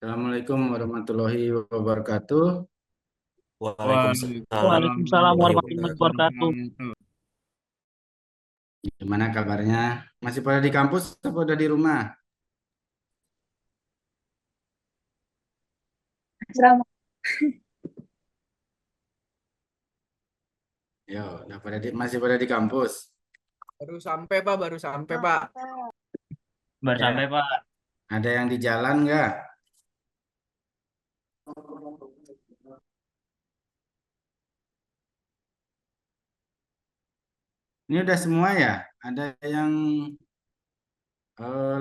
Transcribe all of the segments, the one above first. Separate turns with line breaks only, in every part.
Assalamualaikum warahmatullahi wabarakatuh.
Waalaikumsalam
Waalaikumsalam
warahmatullahi
warahmatullahi
wabarakatuh.
wabarakatuh.
Gimana kabarnya? Masih pada di kampus atau udah di rumah?
Selamat.
Yo, masih pada di kampus.
Baru sampai Pak, baru sampai Pak.
Baru
Ya,
sampai Pak.
ada yang di jalan nggak? Ini udah semua ya? Ada yang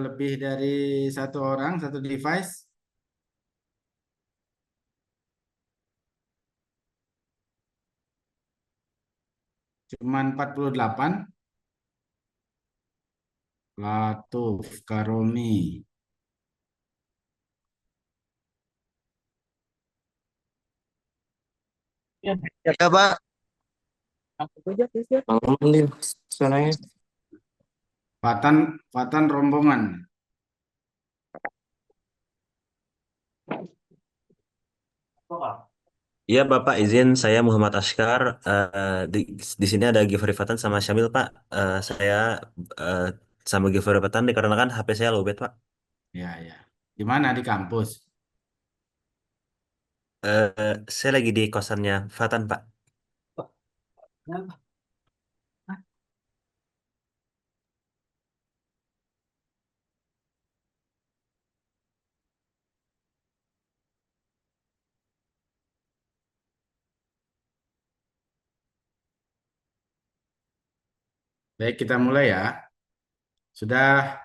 lebih dari satu orang, satu device? Cuman 48? Latuf, Karomi.
Ya,
Ya Pak,
aku aja ya.
malam nih suaranya.
Fatan, Fatan rombongan.
Iya Bapak izin saya Muhammad Ashkar. Di sini ada Givari Fatan sama Syamil Pak. Saya eh, sama Givari Fatan dikarenakan HP saya lowbat Pak.
Ya, ya. Di mana di kampus?
Saya lagi di kosannya Fatan Pak.
Baik, kita mulai ya. Sudah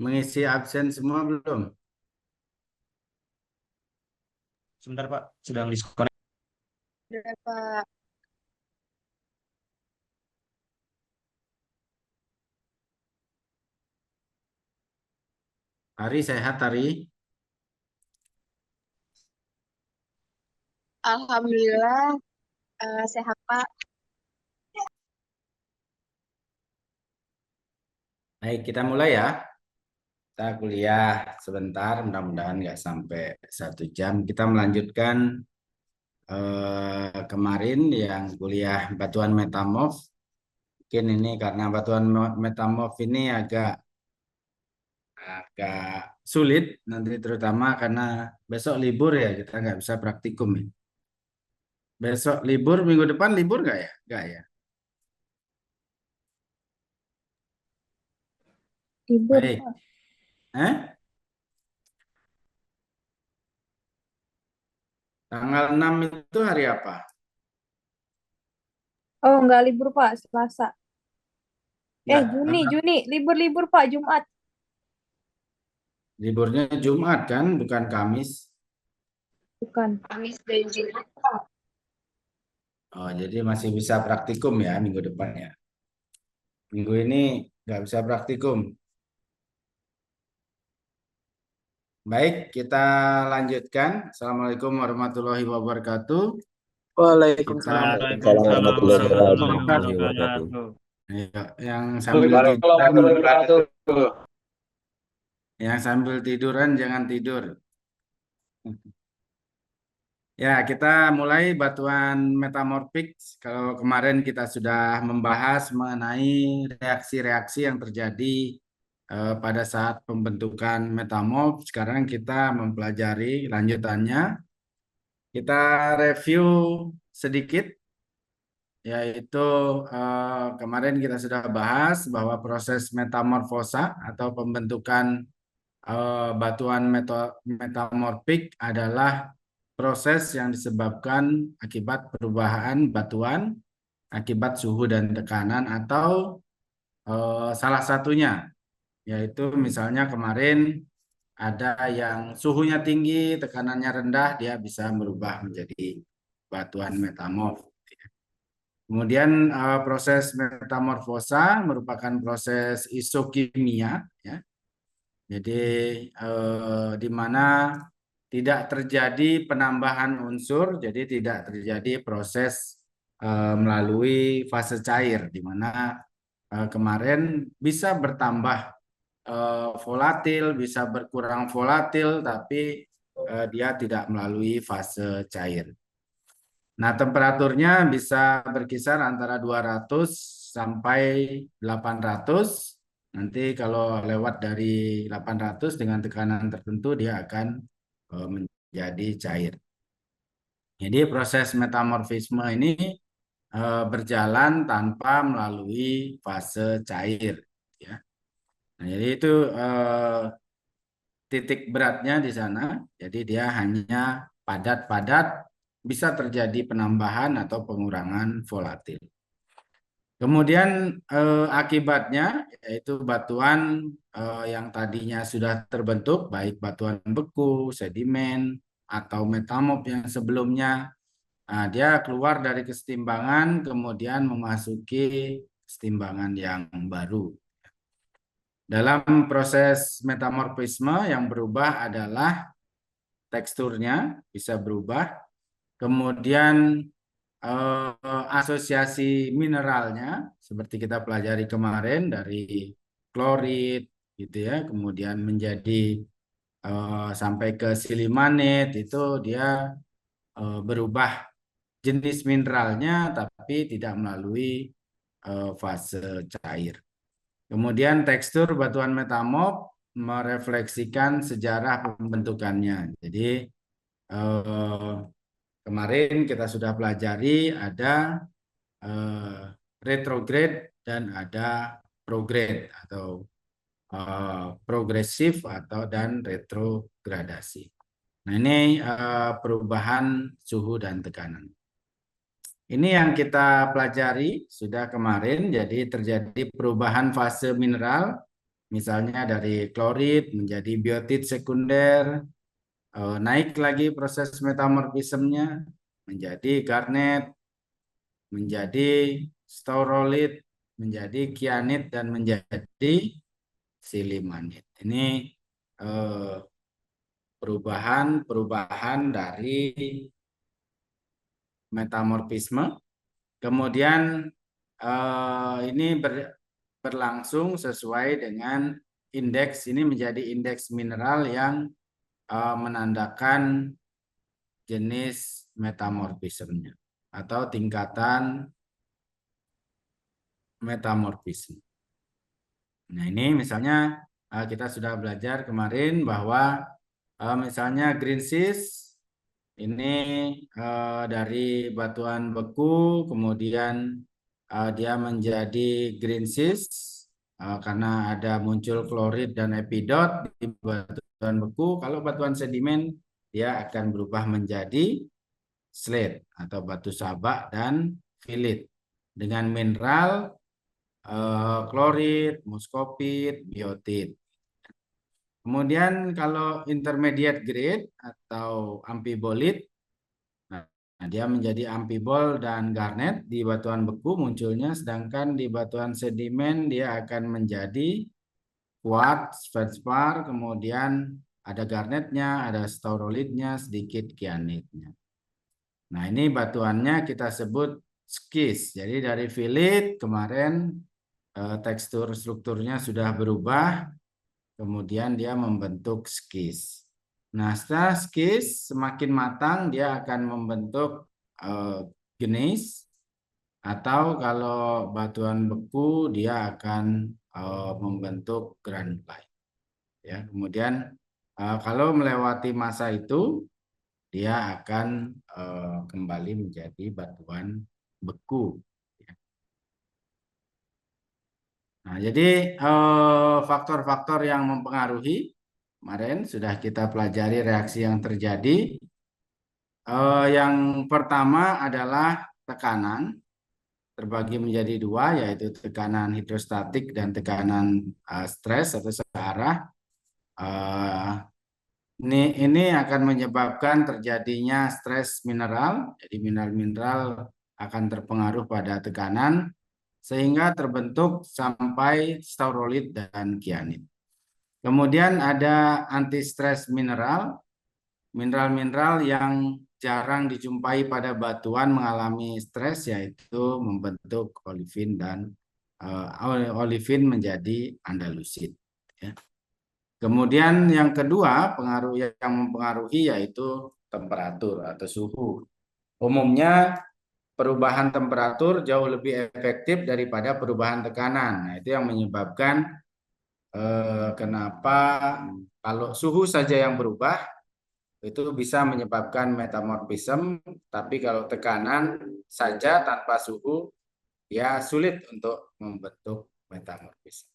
mengisi absen semua belum?
Sebentar Pak, sedang disconnect.
Udah, Pak.
Hari sehat, Hari.
Alhamdulillah sehat, Pak.
Baik, kita mulai ya. Kita kuliah sebentar, mudah-mudahan nggak sampai 1 jam. Kita melanjutkan kemarin yang kuliah batuan metamorf. Mungkin ini karena batuan metamorf ini agak sulit, nanti terutama karena besok libur ya, kita nggak bisa praktikum ya. Besok libur, minggu depan libur nggak ya? Nggak ya.
Libur,
Baik.
Pak.
Tanggal 6 itu hari apa?
Oh, nggak libur, Pak. Selasa.
Enggak,
Juni. Libur-libur, Pak. Jumat.
liburnya Jumat kan, bukan Kamis.
Bukan. Kamis dan Jumat, Pak.
Oh, jadi masih bisa praktikum ya minggu depan ya. Minggu ini nggak bisa praktikum. Baik, kita lanjutkan. Assalamualaikum warahmatullahi wabarakatuh.
Waalaikumsalam
Kita
Waalaikumsalam warahmatullahi
Warahmatullahi wabarakatuh.
wabarakatuh.
yang sambil tiduran, yang sambil tiduran jangan tidur. Ya, kita mulai batuan metamorfik. Kalau kemarin kita sudah membahas mengenai reaksi-reaksi yang terjadi pada saat pembentukan metamorf, sekarang kita mempelajari lanjutannya. Kita review sedikit, yaitu kemarin kita sudah bahas bahwa proses metamorfosa atau pembentukan batuan metamorfik adalah proses yang disebabkan akibat perubahan batuan akibat suhu dan tekanan atau salah satunya, yaitu misalnya kemarin ada yang suhunya tinggi, tekanannya rendah, dia bisa berubah menjadi batuan metamorf. Kemudian proses metamorfosa merupakan proses isokimia, ya. Jadi di mana tidak terjadi penambahan unsur, jadi tidak terjadi proses melalui fase cair, di mana kemarin bisa bertambah volatil, bisa berkurang volatil, tapi dia tidak melalui fase cair. Nah, temperaturnya bisa berkisar antara 200 sampai 800. Nanti kalau lewat dari 800 dengan tekanan tertentu dia akan menjadi cair. Jadi proses metamorfisme ini berjalan tanpa melalui fase cair, ya. Nah, jadi itu titik beratnya di sana. Jadi dia hanya padat-padat, bisa terjadi penambahan atau pengurangan volatil. Kemudian akibatnya yaitu batuan yang tadinya sudah terbentuk, baik batuan beku, sedimen, atau metamorf yang sebelumnya, dia keluar dari kesetimbangan, kemudian memasuki kesetimbangan yang baru. Dalam proses metamorfisme yang berubah adalah teksturnya bisa berubah, kemudian asosiasi mineralnya seperti kita pelajari kemarin dari klorid gitu ya, kemudian menjadi sampai ke silimanit, itu dia berubah jenis mineralnya tapi tidak melalui fase cair. Kemudian tekstur batuan metamorf merefleksikan sejarah pembentukannya. Jadi kemarin kita sudah pelajari ada retrograde dan ada prograde atau progresif dan retrogradasi. Nah, ini perubahan suhu dan tekanan. Ini yang kita pelajari sudah kemarin, jadi terjadi perubahan fase mineral, misalnya dari klorid menjadi biotit sekunder, naik lagi proses metamorfismenya menjadi garnet, menjadi staurolith, menjadi kianit, dan menjadi silimanit. Ini perubahan dari metamorfisme. Kemudian ini berlangsung sesuai dengan indeks, ini menjadi indeks mineral yang menandakan jenis metamorfismenya atau tingkatan metamorfisme. Nah, ini misalnya kita sudah belajar kemarin bahwa misalnya greensis ini dari batuan beku, kemudian dia menjadi greensis karena ada muncul klorid dan epidot di batuan beku. Kalau batuan sedimen dia akan berubah menjadi slate atau batu sabak dan filit dengan mineral klorid, muskopit, biotit. Kemudian kalau intermediate grade atau amfibolit, nah dia menjadi amfibol dan garnet di batuan beku munculnya, sedangkan di batuan sedimen dia akan menjadi quartz, feldspar, kemudian ada garnetnya, ada staurolitnya, sedikit kianitnya. Nah, ini batuannya kita sebut skis. Jadi dari filit kemarin tekstur strukturnya sudah berubah, kemudian dia membentuk skis. Nah, setelah skis semakin matang dia akan membentuk gneiss, atau kalau batuan beku dia akan membentuk granulite. Ya, kemudian kalau melewati masa itu dia akan kembali menjadi batuan beku. Nah, jadi faktor-faktor yang mempengaruhi kemarin sudah kita pelajari reaksi yang terjadi. Yang pertama adalah tekanan, terbagi menjadi dua, yaitu tekanan hidrostatik dan tekanan stres atau searah. Ini akan menyebabkan terjadinya stres mineral, jadi mineral-mineral akan terpengaruh pada tekanan, sehingga terbentuk sampai staurolith dan kianit. Kemudian ada anti-stres mineral, mineral-mineral yang jarang dijumpai pada batuan mengalami stres, yaitu membentuk olivin dan olivin menjadi andalusit. Ya. Kemudian yang kedua, pengaruh yang mempengaruhi yaitu temperatur atau suhu. Umumnya perubahan temperatur jauh lebih efektif daripada perubahan tekanan. Nah, itu yang menyebabkan kenapa kalau suhu saja yang berubah itu bisa menyebabkan metamorfism, tapi kalau tekanan saja tanpa suhu ya sulit untuk membentuk metamorfism.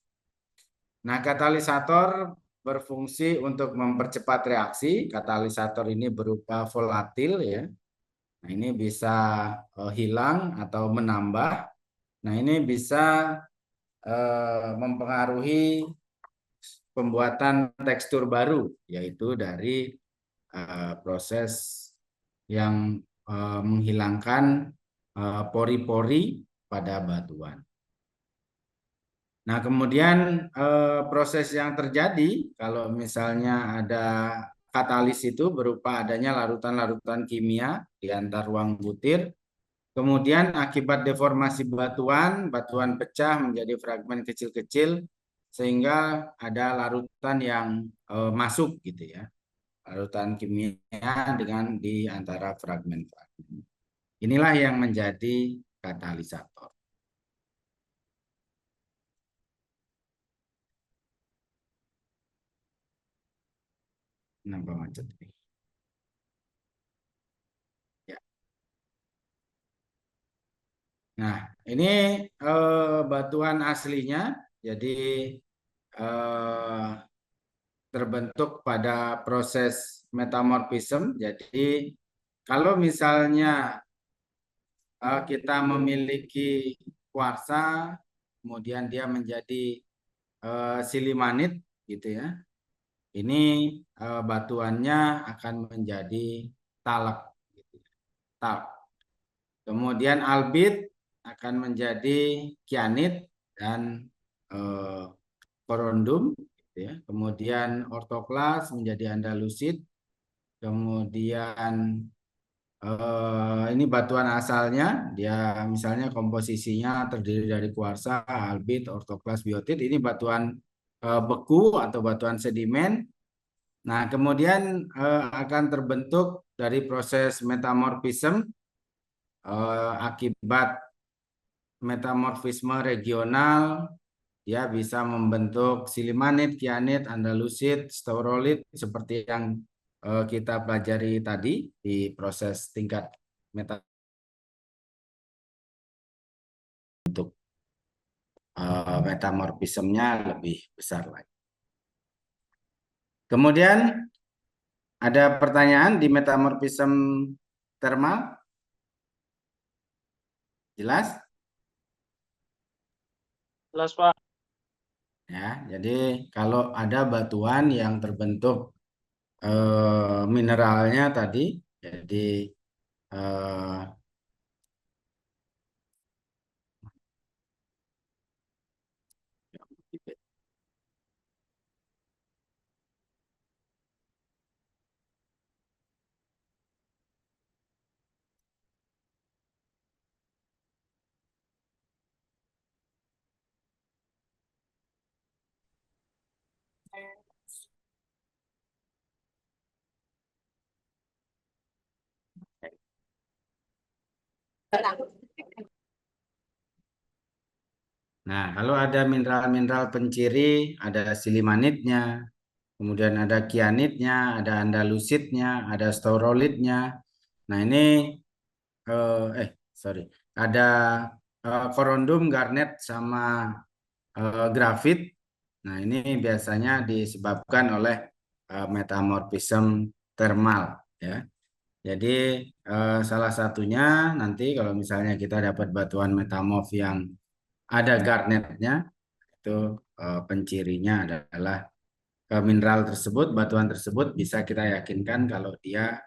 Nah, katalisator berfungsi untuk mempercepat reaksi. Katalisator ini berupa volatil ya. Nah, ini bisa hilang atau menambah. Nah, ini bisa mempengaruhi pembuatan tekstur baru, yaitu dari proses yang menghilangkan pori-pori pada batuan. Nah, kemudian proses yang terjadi kalau misalnya ada katalis itu berupa adanya larutan-larutan kimia di antar ruang butir. Kemudian akibat deformasi batuan, batuan pecah menjadi fragmen kecil-kecil sehingga ada larutan yang masuk gitu ya. Larutan kimia dengan di antara fragmen-fragmen. Inilah yang menjadi katalisator. Kenapa macet ini? Ya. Nah, ini batuan aslinya, jadi terbentuk pada proses metamorfism. Jadi kalau misalnya kita memiliki kuarsa, kemudian dia menjadi silimanit, gitu ya. Ini batuannya akan menjadi talak, gitu. Talk. Kemudian albit akan menjadi kianit dan korundum, gitu ya. Kemudian ortoklas menjadi andalusit. Kemudian ini batuan asalnya, dia misalnya komposisinya terdiri dari kuarsa, albit, ortoklas, biotit. Ini batuan beku atau batuan sedimen. Nah, kemudian akan terbentuk dari proses metamorfism akibat metamorfisme regional, dia bisa membentuk silimanit, kianit, andalusit, staurolit seperti yang kita pelajari tadi di proses tingkat untuk metamorfismenya lebih besar lagi. Kemudian ada pertanyaan di metamorfism thermal? Jelas?
Jelas, Pak.
Ya, jadi kalau ada batuan yang terbentuk mineralnya tadi, jadi nah, kalau ada mineral-mineral penciri, ada silimanitnya, kemudian ada kianitnya, ada andalusitnya, ada staurolitnya. Nah, ini sorry, ada korundum, garnet, sama grafit. Nah, ini biasanya disebabkan oleh metamorfism thermal, ya. Jadi salah satunya nanti kalau misalnya kita dapat batuan metamorf yang ada garnetnya, itu pencirinya adalah mineral tersebut, batuan tersebut bisa kita yakinkan kalau dia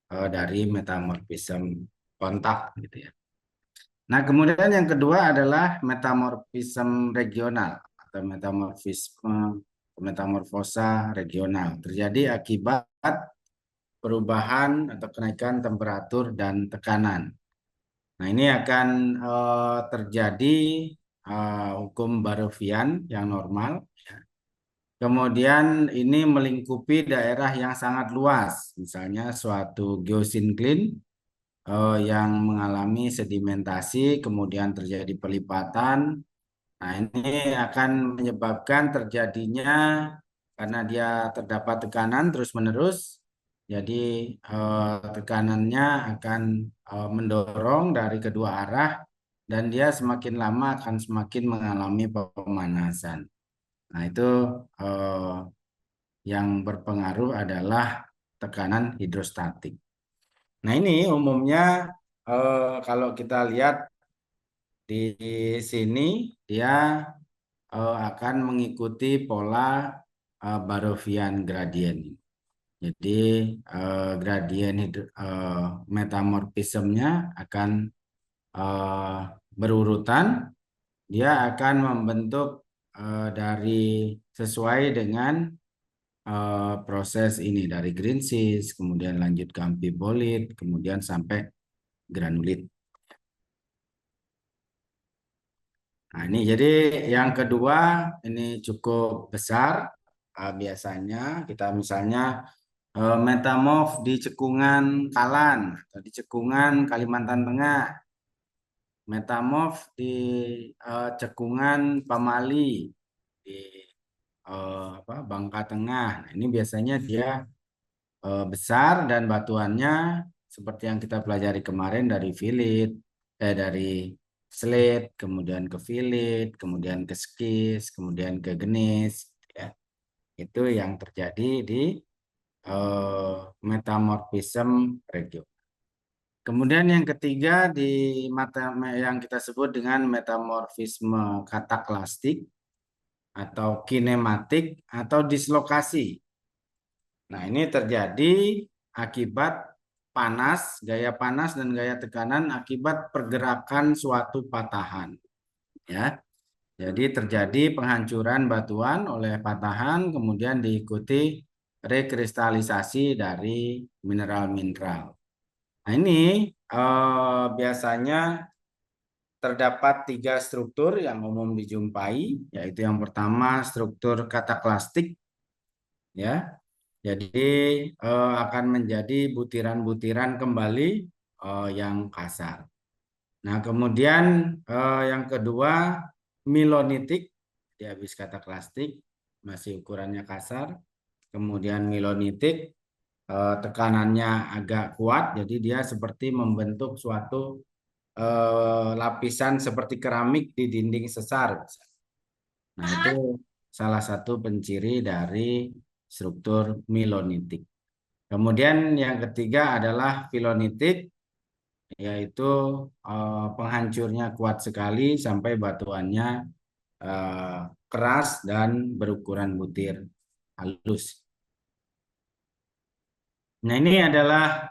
dari metamorfism kontak, gitu ya. Nah, kemudian yang kedua adalah metamorfism regional atau metamorfosa regional. Terjadi akibat perubahan atau kenaikan temperatur dan tekanan. Nah, ini akan terjadi hukum Barrovian yang normal, ya. Kemudian ini melingkupi daerah yang sangat luas, misalnya suatu geosinkline yang mengalami sedimentasi, kemudian terjadi pelipatan. Nah, ini akan menyebabkan terjadinya karena dia terdapat tekanan terus-menerus, jadi tekanannya akan mendorong dari kedua arah dan dia semakin lama akan semakin mengalami pemanasan. Nah, itu eh, yang berpengaruh adalah tekanan hidrostatik. Nah, ini umumnya kalau kita lihat di sini dia akan mengikuti pola Barrovian gradient. Jadi gradien metamorfismnya akan eh, berurutan. Dia akan membentuk dari sesuai dengan proses ini dari greensis, kemudian lanjut ke amfibolit, kemudian sampai granulit. Nah, ini jadi yang kedua ini cukup besar. Biasanya kita misalnya metamorf di Cekungan Kalan atau di Cekungan Kalimantan Tengah, metamorf di Cekungan Pamali di Bangka Tengah. Nah, ini biasanya dia besar dan batuannya seperti yang kita pelajari kemarin dari filit, dari slate, kemudian ke filit, kemudian ke skis, kemudian ke gneis, ya. Itu yang terjadi di metamorfism region. Kemudian yang ketiga di yang kita sebut dengan metamorfisme kataklastik atau kinematik atau dislokasi. Nah, ini terjadi akibat gaya panas dan gaya tekanan akibat pergerakan suatu patahan. Ya, jadi terjadi penghancuran batuan oleh patahan, kemudian diikuti rekristalisasi dari mineral-mineral. Nah, ini biasanya terdapat 3 struktur yang umum dijumpai, yaitu yang pertama struktur kataklastik, ya. Jadi akan menjadi butiran-butiran kembali yang kasar. Nah, kemudian yang kedua milonitik, dia habis kataklastik, masih ukurannya kasar. Kemudian milonitik, tekanannya agak kuat, jadi dia seperti membentuk suatu lapisan seperti keramik di dinding sesar. Nah, itu salah satu penciri dari struktur milonitik. Kemudian yang ketiga adalah filonitik, yaitu penghancurnya kuat sekali sampai batuannya keras dan berukuran butir halus. Nah, ini adalah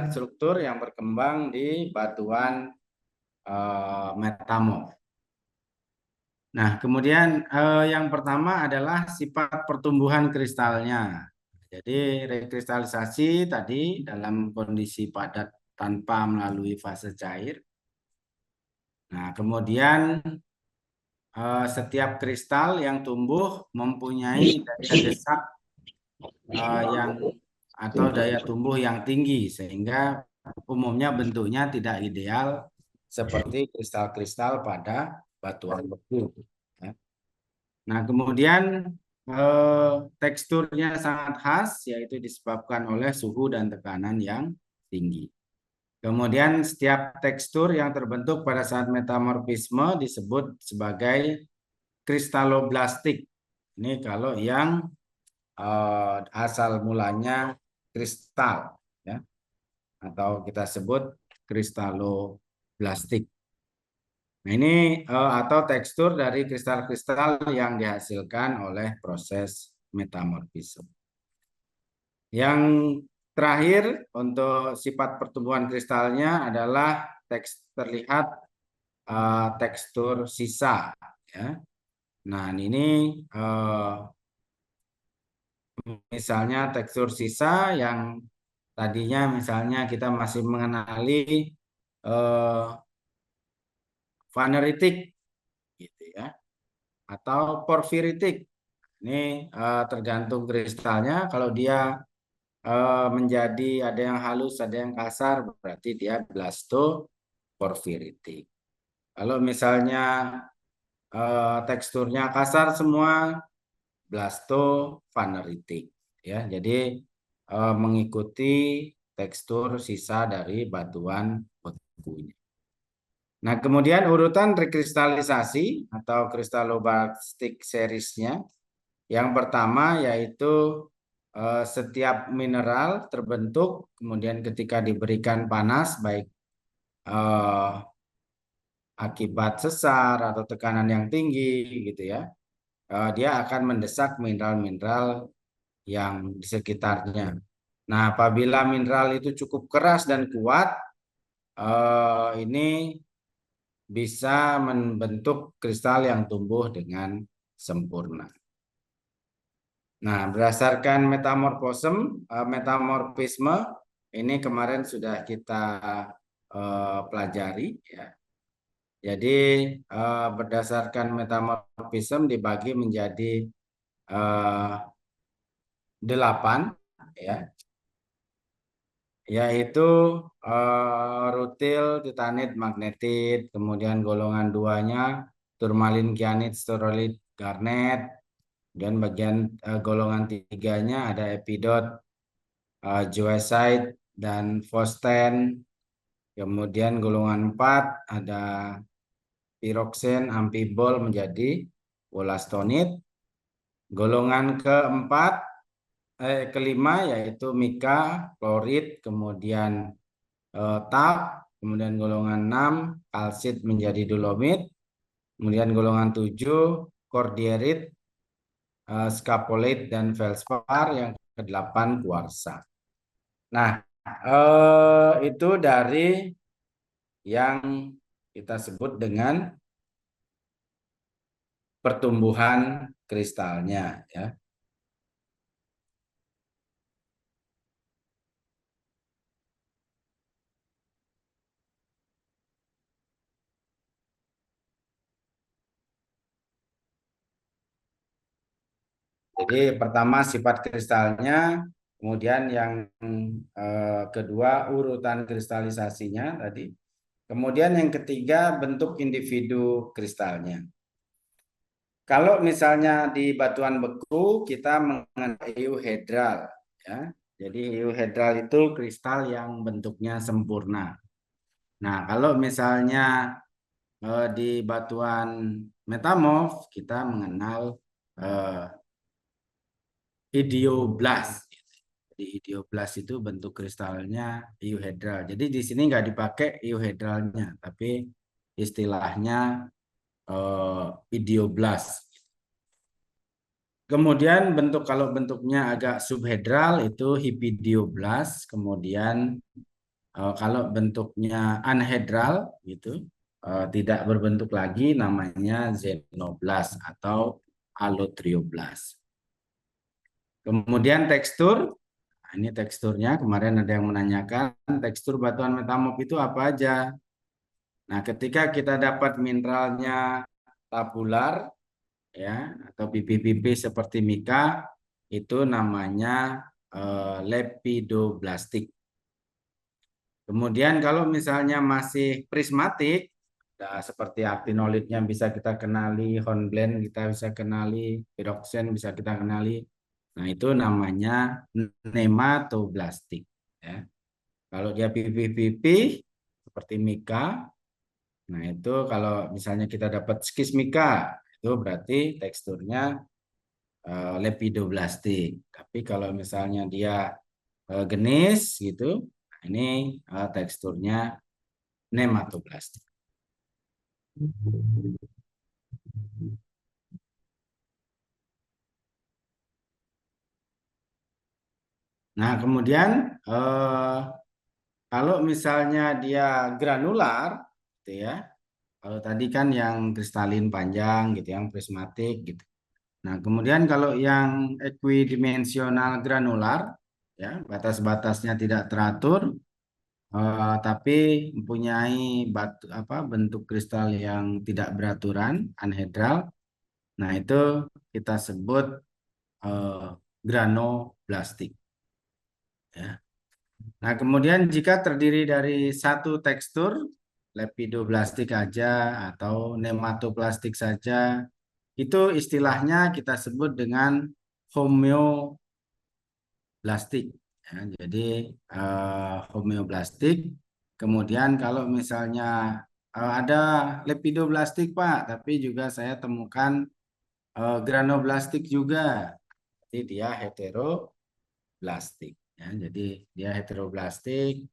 struktur yang berkembang di batuan metamorf. Nah, kemudian yang pertama adalah sifat pertumbuhan kristalnya. Jadi rekristalisasi tadi dalam kondisi padat tanpa melalui fase cair. Nah, kemudian setiap kristal yang tumbuh mempunyai daya desak yang atau daya tumbuh yang tinggi, sehingga umumnya bentuknya tidak ideal seperti kristal-kristal pada batuan beku. Nah, kemudian teksturnya sangat khas, yaitu disebabkan oleh suhu dan tekanan yang tinggi. Kemudian setiap tekstur yang terbentuk pada saat metamorfisme disebut sebagai kristaloblastik. Ini kalau yang asal mulanya kristal, ya, atau kita sebut kristaloblastik. Nah, ini atau tekstur dari kristal-kristal yang dihasilkan oleh proses metamorfisme. Yang terakhir untuk sifat pertumbuhan kristalnya adalah terlihat tekstur sisa. Ya. Nah, ini misalnya tekstur sisa yang tadinya misalnya kita masih mengenali vaneritik, gitu ya, atau porfiritik. Ini tergantung kristalnya. Kalau dia menjadi ada yang halus, ada yang kasar, berarti dia blastoporfiritik. Kalau misalnya teksturnya kasar semua, blastophaneritik. Ya, jadi mengikuti tekstur sisa dari batuan bekunya. Nah, kemudian urutan rekristalisasi atau kristalloblastik seriesnya. Yang pertama yaitu setiap mineral terbentuk, kemudian ketika diberikan panas, baik akibat sesar atau tekanan yang tinggi, gitu ya, dia akan mendesak mineral-mineral yang di sekitarnya. Nah, apabila mineral itu cukup keras dan kuat, ini bisa membentuk kristal yang tumbuh dengan sempurna. Nah, berdasarkan metamorfisme, ini kemarin sudah kita pelajari, ya. Jadi berdasarkan metamorfisme dibagi menjadi 8, ya, yaitu rutil, titanit, magnetit, kemudian golongan 2-nya turmalin, kyanit, sterolit, garnet. Dan bagian golongan 3-nya ada epidot, zoisite, dan fosten. Kemudian golongan 4 ada piroksen, ampibol menjadi wollastonit. Golongan kelima yaitu mika, klorit, kemudian tap, kemudian golongan 6 kalsit menjadi dolomit, kemudian golongan 7 kordierit, scapolite, dan feldspar, yang ke-8 kuarsa. Nah, itu dari yang kita sebut dengan pertumbuhan kristalnya, ya. Jadi pertama sifat kristalnya, kemudian yang kedua urutan kristalisasinya tadi, kemudian yang ketiga bentuk individu kristalnya. Kalau misalnya di batuan beku kita mengenai euhedral, ya. Jadi euhedral itu kristal yang bentuknya sempurna. Nah, kalau misalnya di batuan metamorf kita mengenal idioblast. Jadi idioblast itu bentuk kristalnya euhedral. Jadi di sini nggak dipakai euhedralnya, tapi istilahnya idioblast. Kemudian kalau bentuknya agak subhedral itu hipidioblast. Kemudian kalau bentuknya anhedral gitu, tidak berbentuk lagi, namanya xenoblast atau allotrioblast. Kemudian tekstur. Nah, ini teksturnya, kemarin ada yang menanyakan tekstur batuan metamorf itu apa aja. Nah, ketika kita dapat mineralnya tabular, ya, atau pipi-pipi seperti mika, itu namanya lepidoblastik. Kemudian kalau misalnya masih prismatik, seperti aktinolitnya bisa kita kenali, hornblende kita bisa kenali, piroksen bisa kita kenali. Nah, itu namanya nematoblastik, ya. Kalau dia pipi-pipi seperti mika, nah itu kalau misalnya kita dapat skismika, itu berarti teksturnya lepidoblastik. Tapi kalau misalnya dia genis gitu, nah ini teksturnya nematoblastik. Nah, kemudian kalau misalnya dia granular, gitu ya. Kalau tadi kan yang kristalin panjang, gitu, yang prismatik, gitu. Nah, kemudian kalau yang equidimensional granular, ya, batas-batasnya tidak teratur, tapi mempunyai bentuk kristal yang tidak beraturan, anhedral. Nah, itu kita sebut granoblastik. Ya. Nah, kemudian jika terdiri dari satu tekstur, lepidoblastik aja atau nematoplastik saja, itu istilahnya kita sebut dengan homeoblastik. Ya, jadi homeoblastik. Kemudian kalau misalnya ada lepidoblastik Pak, tapi juga saya temukan granoblastik juga. Jadi dia heteroblastik. Ya, jadi dia heteroblastik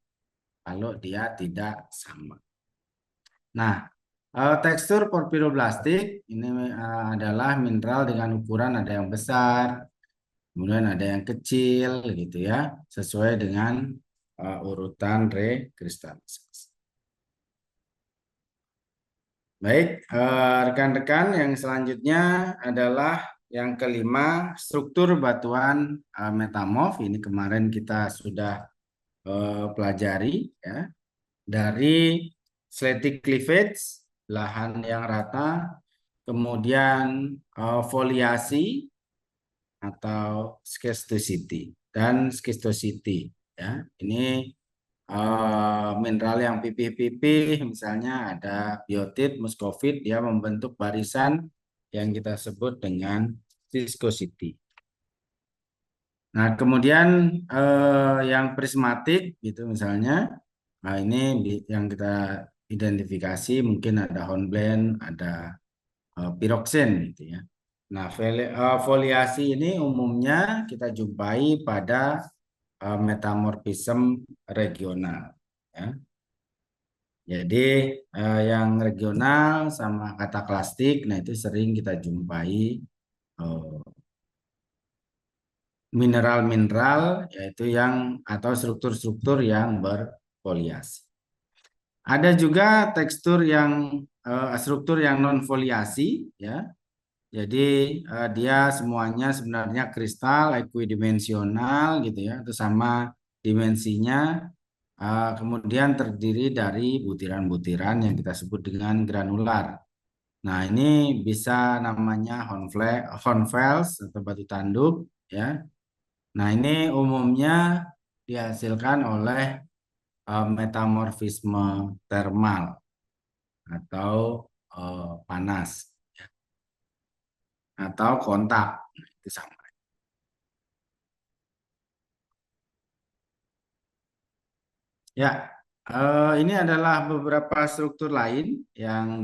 kalau dia tidak sama. Nah, tekstur porfiroblastik ini adalah mineral dengan ukuran ada yang besar, kemudian ada yang kecil gitu ya, sesuai dengan urutan rekristalisasi. Baik, rekan-rekan, yang selanjutnya adalah yang kelima, struktur batuan metamorf. Ini kemarin kita sudah pelajari ya, dari slatic cleavage, lahan yang rata, kemudian foliasi atau schistosity dan schistosity ya. Ini mineral yang pipih-pipih, misalnya ada biotit, muskovit, dia membentuk barisan yang kita sebut dengan viscosity. Nah, kemudian yang prismatik gitu misalnya, nah ini yang kita identifikasi mungkin ada hornblende, ada piroxene gitu ya. Nah, foliasi ini umumnya kita jumpai pada metamorfisme regional ya. Jadi yang regional sama kataklastik, nah itu sering kita jumpai mineral-mineral yaitu yang atau struktur-struktur yang berfoliasi. Ada juga tekstur yang struktur yang non foliasi ya. Jadi dia semuanya sebenarnya kristal ekuidimensional gitu ya, itu sama dimensinya. Kemudian terdiri dari butiran-butiran yang kita sebut dengan granular. Nah, ini bisa namanya hornfels atau batu tanduk ya. Nah, ini umumnya dihasilkan oleh metamorfisme termal atau panas atau kontak. Itu sama. Ya, ini adalah beberapa struktur lain yang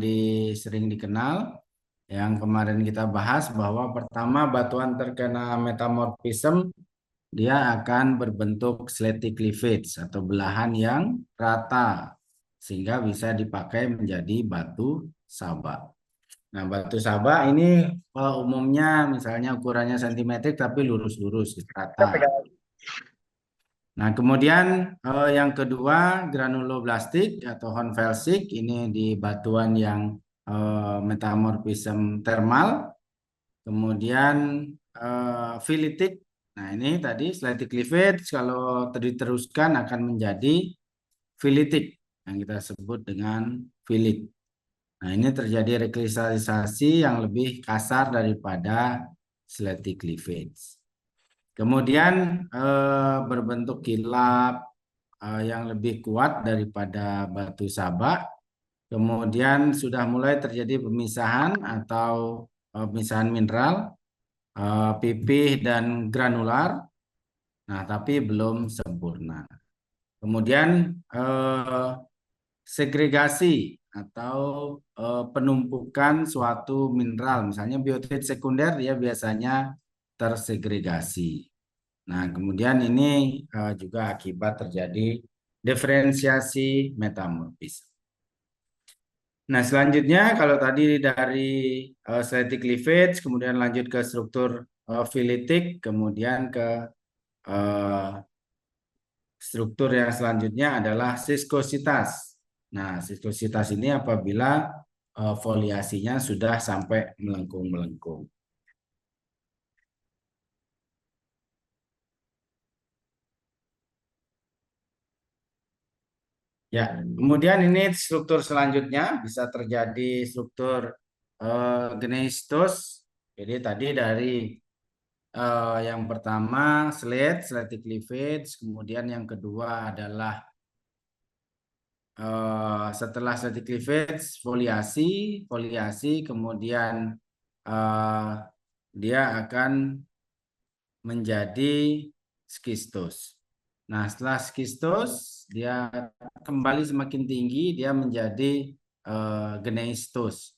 sering dikenal. Yang kemarin kita bahas bahwa pertama batuan terkena metamorfisme dia akan berbentuk slaty cleavage atau belahan yang rata sehingga bisa dipakai menjadi batu sabak. Nah, batu sabak ini umumnya misalnya ukurannya sentimetrik tapi lurus-lurus rata. Nah, kemudian yang kedua granuloblastik atau hornfelsik ini di batuan yang metamorfisme termal. Kemudian filitik. Nah, ini tadi slaty cleavage kalau diteruskan akan menjadi filitik yang kita sebut dengan filik. Nah, ini terjadi rekristalisasi yang lebih kasar daripada slaty cleavage. Kemudian berbentuk kilap yang lebih kuat daripada batu sabak. Kemudian sudah mulai terjadi pemisahan atau pemisahan mineral, pipih dan granular. Nah, tapi belum sempurna. Kemudian segregasi atau penumpukan suatu mineral, misalnya biotit sekunder dia biasanya tersegregasi. Nah, kemudian ini juga akibat terjadi diferensiasi metamorfisme. Nah, selanjutnya kalau tadi dari slaty cleavage, kemudian lanjut ke struktur filitik, kemudian ke struktur yang selanjutnya adalah siskositas. Nah, siskositas ini apabila foliasinya sudah sampai melengkung-melengkung. Ya, kemudian ini struktur selanjutnya bisa terjadi struktur gneistos Jadi tadi dari yang pertama slate cleavage, kemudian yang kedua adalah setelah slate cleavage foliasi, kemudian eh, dia akan menjadi skistos. Nah, setelah skistos dia kembali semakin tinggi, dia menjadi gneistos.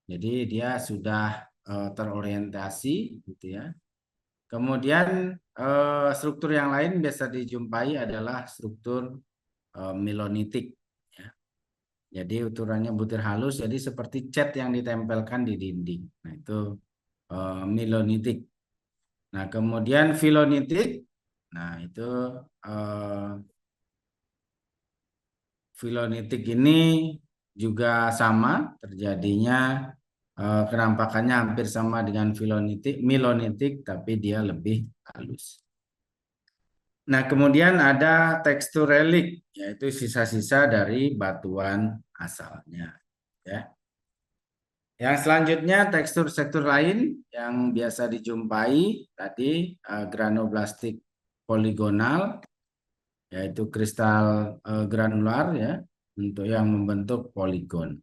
Jadi dia sudah terorientasi, gitu ya. Kemudian struktur yang lain biasa dijumpai adalah struktur melonitik. Ya. Jadi ukurannya butir halus, jadi seperti cat yang ditempelkan di dinding. Nah itu melonitik. Nah kemudian filonitik. Nah itu filonitik ini juga sama terjadinya. Kenampakannya hampir sama dengan melonitik, tapi dia lebih halus. Nah, kemudian ada tekstur relik, yaitu sisa-sisa dari batuan asalnya. Ya. Yang selanjutnya tekstur lain yang biasa dijumpai tadi granoblastik poligonal, yaitu kristal granular ya, untuk yang membentuk poligon.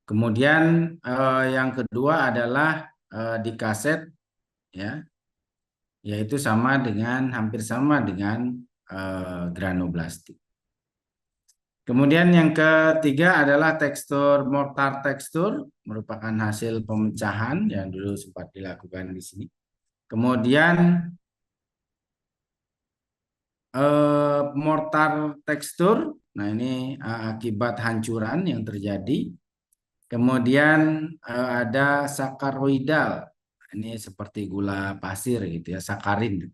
Kemudian yang kedua adalah di kaset ya, yaitu hampir sama dengan granoblastik. Kemudian yang ketiga adalah tekstur mortar tekstur, merupakan hasil pemecahan yang dulu sempat dilakukan di sini. Kemudian mortar tekstur, nah ini akibat hancuran yang terjadi. Kemudian ada sakaroidal, ini seperti gula pasir gitu ya, sakarin.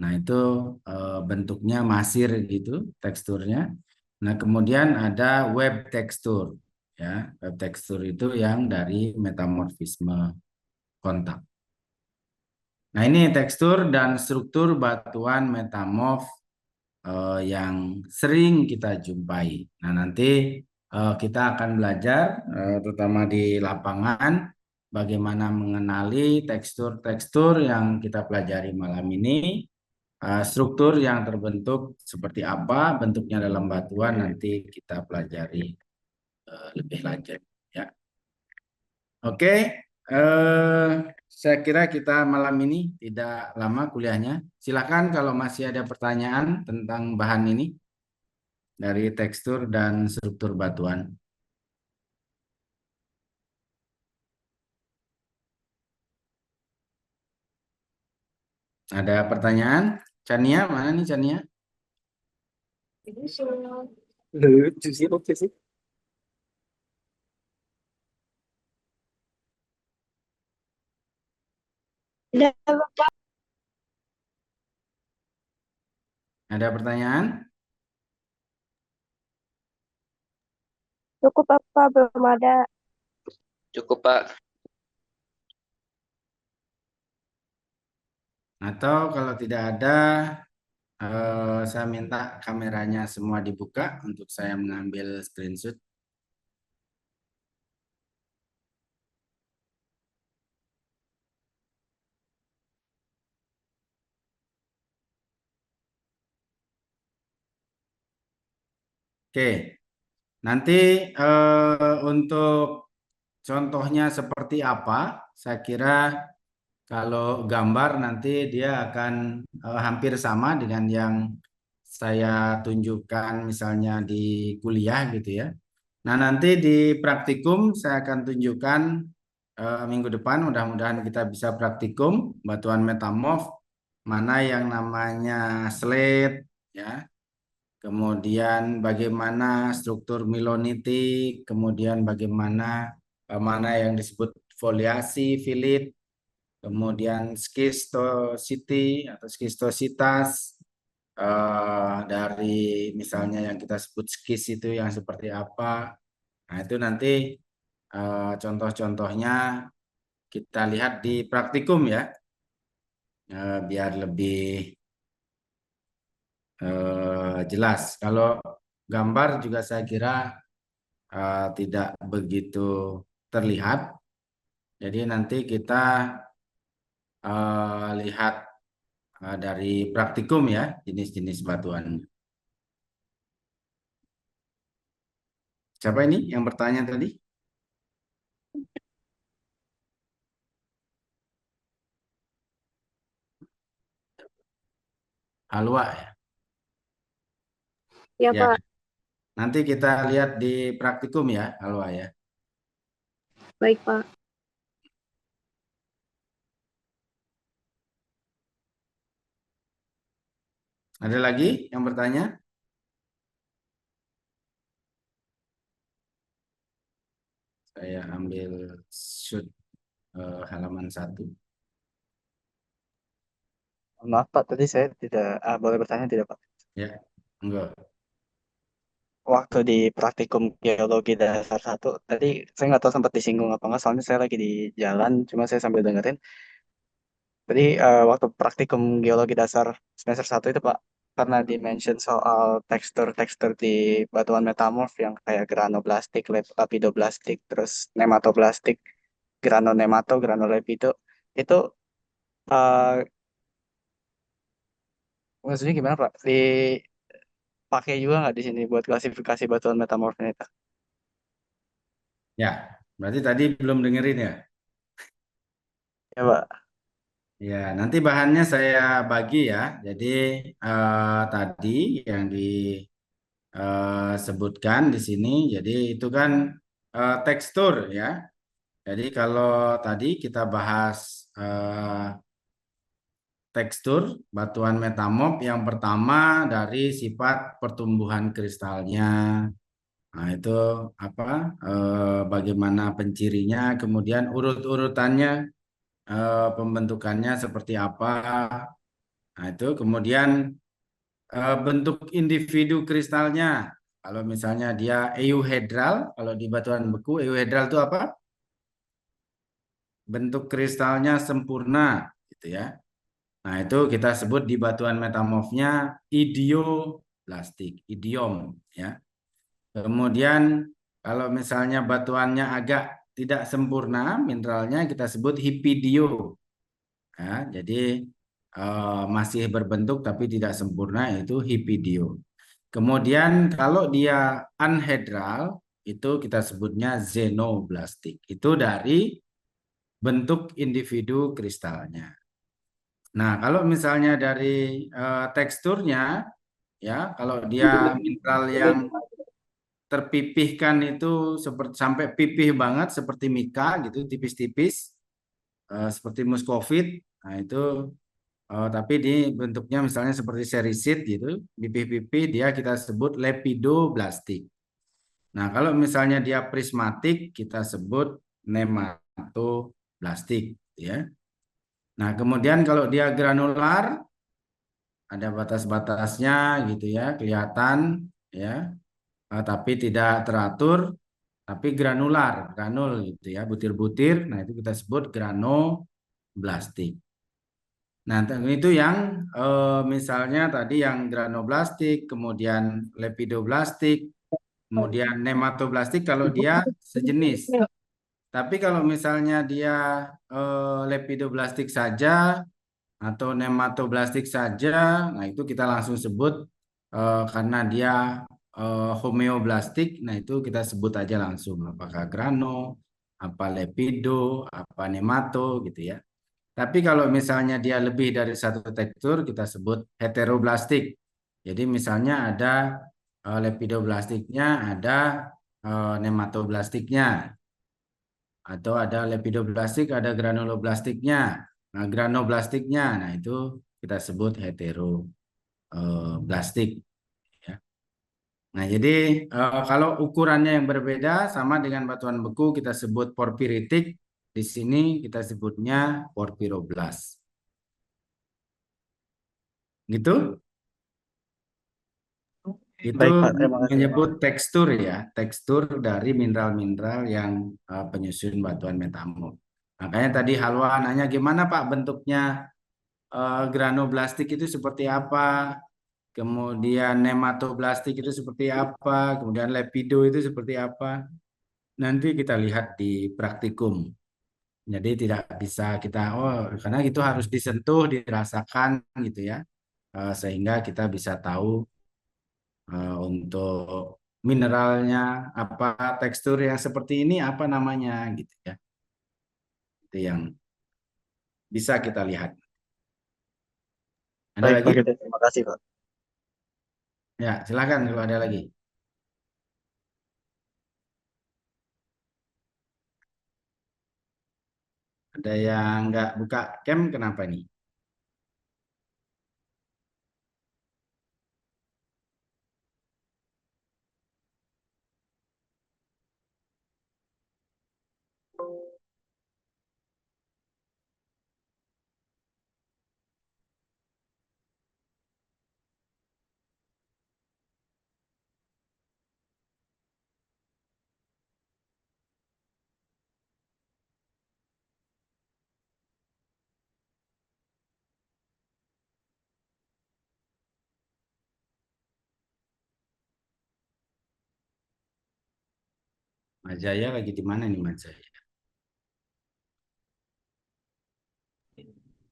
Nah itu bentuknya masir gitu teksturnya. Nah kemudian ada web tekstur, ya web tekstur itu yang dari metamorfisme kontak. Nah ini tekstur dan struktur batuan metamorf yang sering kita jumpai. Nah nanti kita akan belajar terutama di lapangan bagaimana mengenali tekstur-tekstur yang kita pelajari malam ini, struktur yang terbentuk seperti apa bentuknya dalam batuan nanti kita pelajari lebih lanjut ya. Oke, saya kira kita malam ini tidak lama kuliahnya. Silakan kalau masih ada pertanyaan tentang bahan ini dari tekstur dan struktur batuan. Ada pertanyaan? Chania, mana nih Chania?
Lucu sih, oke sih.
Udah, Bapak.
Ada pertanyaan?
Cukup apa? Belum ada.
Cukup, Pak.
Atau kalau tidak ada, saya minta kameranya semua dibuka untuk saya mengambil screenshot. Oke, nanti untuk contohnya seperti apa, saya kira kalau gambar nanti dia akan hampir sama dengan yang saya tunjukkan misalnya di kuliah gitu ya. Nah nanti di praktikum saya akan tunjukkan minggu depan mudah-mudahan kita bisa praktikum batuan metamorf, mana yang namanya slate ya. Kemudian bagaimana struktur melonitik, kemudian bagaimana mana yang disebut foliasi, filit, kemudian skistosity atau skistositas dari misalnya yang kita sebut skis itu yang seperti apa. Nah itu nanti contoh-contohnya kita lihat di praktikum ya, biar lebih jelas. Kalau gambar juga saya kira tidak begitu terlihat. Jadi nanti kita lihat dari praktikum ya, jenis-jenis batuan. Siapa ini yang bertanya tadi? Halwa ya.
Ya,
Ya,
Pak.
nanti kita lihat di praktikum ya, Halwa ya.
Baik, Pak.
Ada lagi yang bertanya? Saya ambil shoot halaman 1.
Maaf Pak, tadi saya tidak boleh bertanya tidak Pak?
Ya, enggak.
Waktu di praktikum geologi dasar 1, tadi saya nggak tahu sempat disinggung apa nggak, soalnya saya lagi di jalan, cuma saya sambil dengerin. Tadi waktu praktikum geologi dasar semester 1 itu Pak, karena di-mention soal tekstur-tekstur di batuan metamorf yang kayak granoblastik, lapidoblastik, terus nematoblastik, granonemato, granolepido, itu eh, maksudnya gimana Pak? Dipakai juga nggak di sini buat klasifikasi batuan metamorf ini?
Ya, berarti tadi belum dengerin ya?
Ya Pak.
Ya, nanti bahannya saya bagi ya. Jadi tadi yang disebutkan di sini, jadi itu kan tekstur ya. Jadi kalau tadi kita bahas tekstur batuan metamorf, yang pertama dari sifat pertumbuhan kristalnya. Nah, itu apa? Bagaimana pencirinya, kemudian urut-urutannya, pembentukannya seperti apa. Nah, itu kemudian bentuk individu kristalnya. Kalau misalnya dia euhedral, kalau di batuan beku, euhedral itu apa? Bentuk kristalnya sempurna, gitu ya. Nah, itu kita sebut di batuan metamorfnya idioblastik, idiom, ya. Kemudian kalau misalnya batuannya agak tidak sempurna, mineralnya kita sebut hipidio. Ya, jadi masih berbentuk tapi tidak sempurna, itu hipidio. Kemudian kalau dia anhedral, itu kita sebutnya xenoblastik. Itu dari bentuk individu kristalnya. Nah, kalau misalnya dari teksturnya, ya, kalau dia mineral yang terpipihkan itu seperti sampai pipih banget seperti mika gitu, tipis-tipis seperti muskovit. Nah, itu tapi di bentuknya misalnya seperti serisit gitu, pipih-pipih, dia kita sebut lepidoblastik. Nah, kalau misalnya dia prismatik kita sebut nematoblastik ya. Nah, kemudian kalau dia granular ada batas-batasnya gitu ya, kelihatan ya, tapi tidak teratur, tapi granular, granul gitu ya, butir-butir. Nah, itu kita sebut granoblastik. Nah, itu yang misalnya tadi yang granoblastik, kemudian lepidoblastik, kemudian nematoblastik kalau dia sejenis. Tapi kalau misalnya dia lepidoblastik saja atau nematoblastik saja, nah itu kita langsung sebut karena dia homeoblastik, nah itu kita sebut aja langsung apakah grano, apa lepido, apa nemato gitu ya. Tapi kalau misalnya dia lebih dari satu tekstur, kita sebut heteroblastik. Jadi misalnya ada lepidoblastiknya, ada nematoblastiknya, atau ada lepidoblastik, ada granuloblastiknya. Nah, granoblastiknya, nah itu kita sebut heteroblastik. Ya. Nah, jadi kalau ukurannya yang berbeda sama dengan batuan beku kita sebut porfiritik. Di sini kita sebutnya porfiroblast. Gitu? Itu
Baik Pak, terima kasih.
menyebut tekstur ya, tekstur dari mineral-mineral yang penyusun batuan metamorf. Makanya tadi Halwa nanya gimana Pak bentuknya granoblastik itu seperti apa, kemudian nematoblastik itu seperti apa, kemudian lepido itu seperti apa. Nanti kita lihat di praktikum. Jadi tidak bisa kita, oh karena itu harus disentuh, dirasakan gitu ya. Sehingga kita bisa tahu untuk mineralnya apa, tekstur yang seperti ini apa namanya gitu ya. Itu yang bisa kita lihat. Ada
Baik,
lagi?
Pak Gede. Terima kasih, Pak.
Ya, silakan kalau ada lagi. Ada yang nggak buka cam, kenapa nih? Mas Jaya lagi di mana nih Mas Jaya?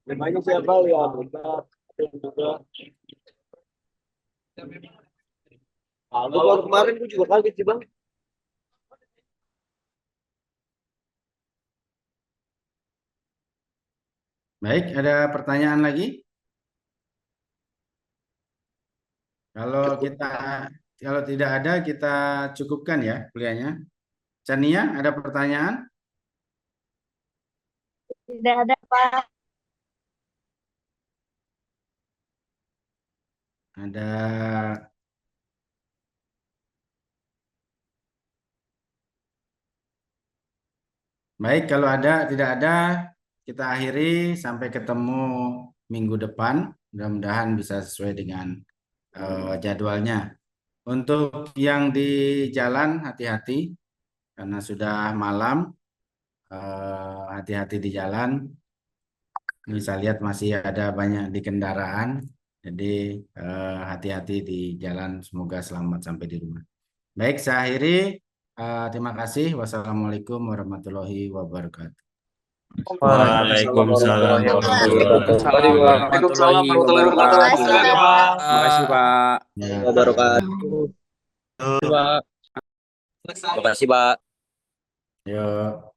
Namanya siapa ya? Juga. Lu baru kemarin gue juga kaget sih bang.
Baik, ada pertanyaan lagi? Kalau tidak ada kita cukupkan ya kuliahnya. Chania, ada pertanyaan?
Tidak ada, Pak.
Ada. Baik, kalau tidak ada, kita akhiri sampai ketemu minggu depan. Mudah-mudahan bisa sesuai dengan jadwalnya. Untuk yang di jalan, hati-hati karena sudah malam. Hati-hati di jalan. Bisa lihat masih ada banyak di kendaraan. Jadi hati-hati di jalan. Semoga selamat sampai di rumah. Baik, saya akhiri. Terima kasih. Wassalamualaikum warahmatullahi wabarakatuh.
Waalaikumsalam warahmatullahi
Waalaikumsalam warahmatullahi wabarakatuh.
Terima
Makasih Pak.
Ya.
Wabarakatuh. Pak. Terima kasih Pak.
Yuk.